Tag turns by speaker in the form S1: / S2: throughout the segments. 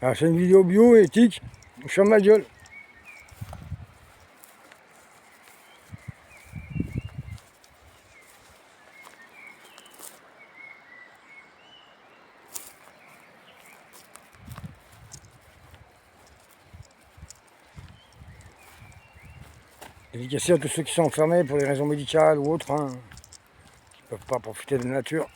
S1: Alors, c'est une vidéo bio, éthique, je ferme ma gueule. Dédicacé à tous ceux qui sont enfermés pour des raisons médicales ou autres, hein, qui ne peuvent pas profiter de la nature.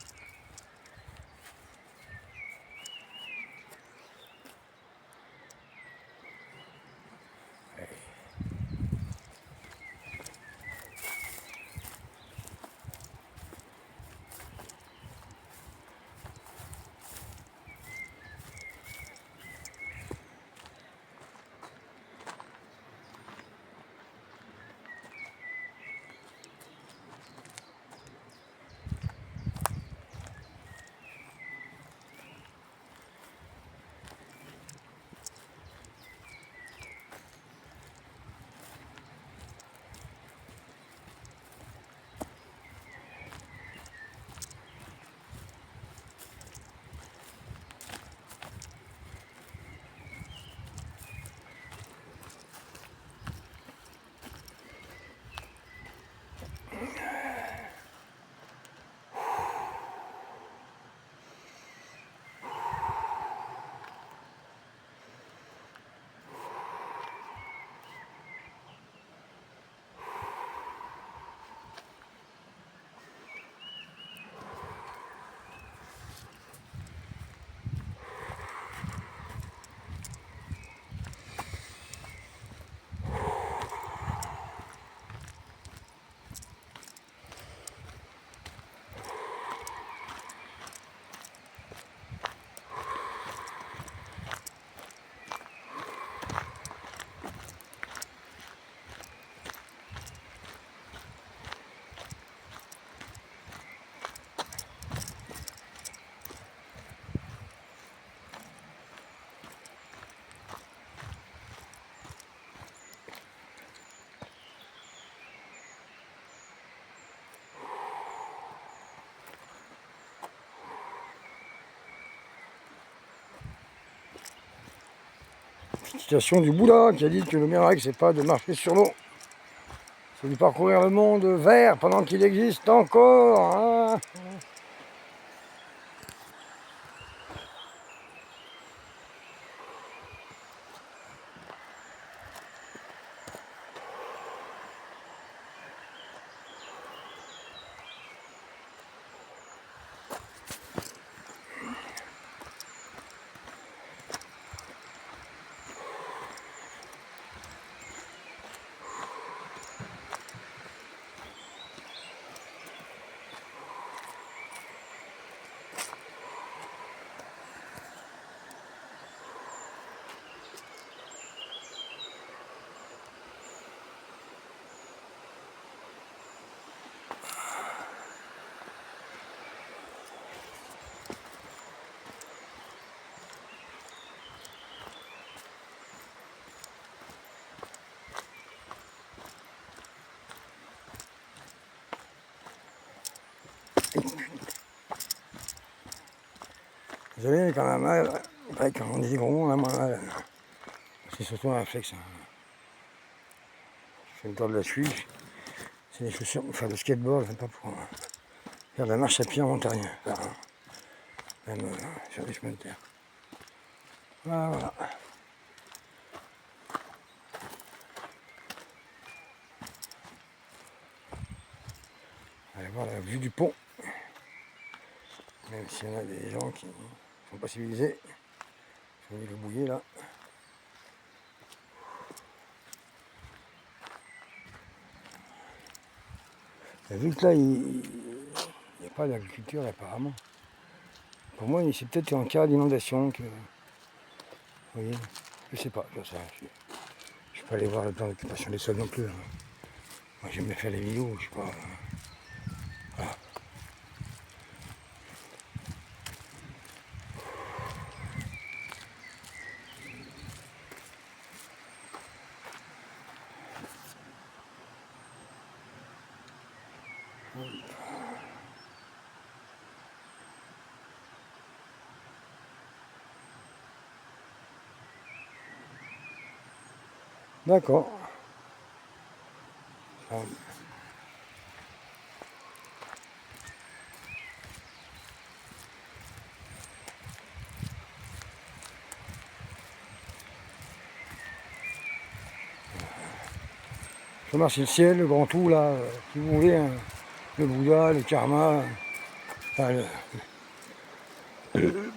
S1: Citation du Bouddha qui a dit que le miracle, c'est pas de marcher sur l'eau, c'est de parcourir le monde vert pendant qu'il existe encore. Hein. Désolé, quand on a mal, après, quand on est gros, on a moins mal. C'est surtout un réflexe. Hein. Je fais le tour de la cheville. C'est des chaussures pour faire le skateboard, c'est pas pour faire de la marche à pied en montagne. Enfin, même sur les chemins de terre. Voilà, voilà. Allez voir la vue du pont. Même s'il y en a des gens qui ne sont pas civilisés. Je vais le bouiller là. Et vu que là, il n'y a pas d'agriculture apparemment. Pour moi, c'est peut-être en cas d'inondation que. Vous voyez, je sais pas, je sais. Je ne suis pas allé voir le plan d'occupation des sols non plus. Hein. Moi, j'aime bien faire les vidéos, je sais pas. Voilà. D'accord. Je remercie le ciel, le grand tout là, si vous voulez, hein, le Bouddha, le karma, enfin,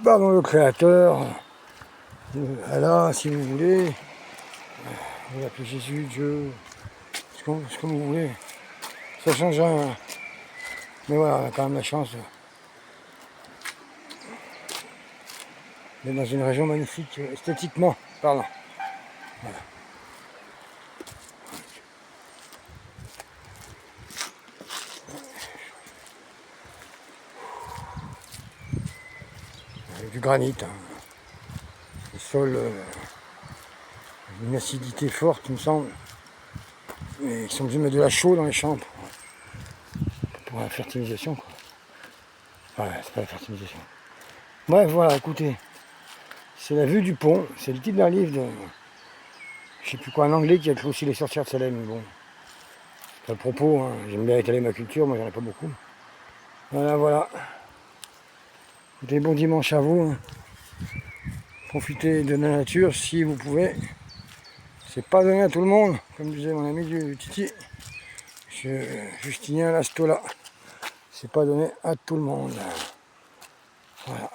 S1: pardon, le créateur, Allah, si vous voulez, vous appelez Jésus, Dieu, ce que vous voulez. Ça change rien. Mais voilà, on a quand même la chance d'être dans une région magnifique, esthétiquement parlant. Voilà. Avec du granit, hein. Le sol, une acidité forte, il me semble. Et ils sont obligés de mettre de la chaux dans les champs pour la fertilisation, quoi. Ouais, c'est pas la fertilisation. Bref, voilà, écoutez. C'est la vue du pont. C'est le titre d'un livre de, je sais plus quoi, un anglais qui a écrit aussi Les Sorcières de Salem. Mais bon, c'est pas le propos, hein. J'aime bien étaler ma culture, moi j'en ai pas beaucoup. Voilà, voilà. Écoutez, bon dimanche à vous, hein. Profitez de la nature si vous pouvez. C'est pas donné à tout le monde, comme disait mon ami du Titi, Justinien Lastola. C'est pas donné à tout le monde. Voilà.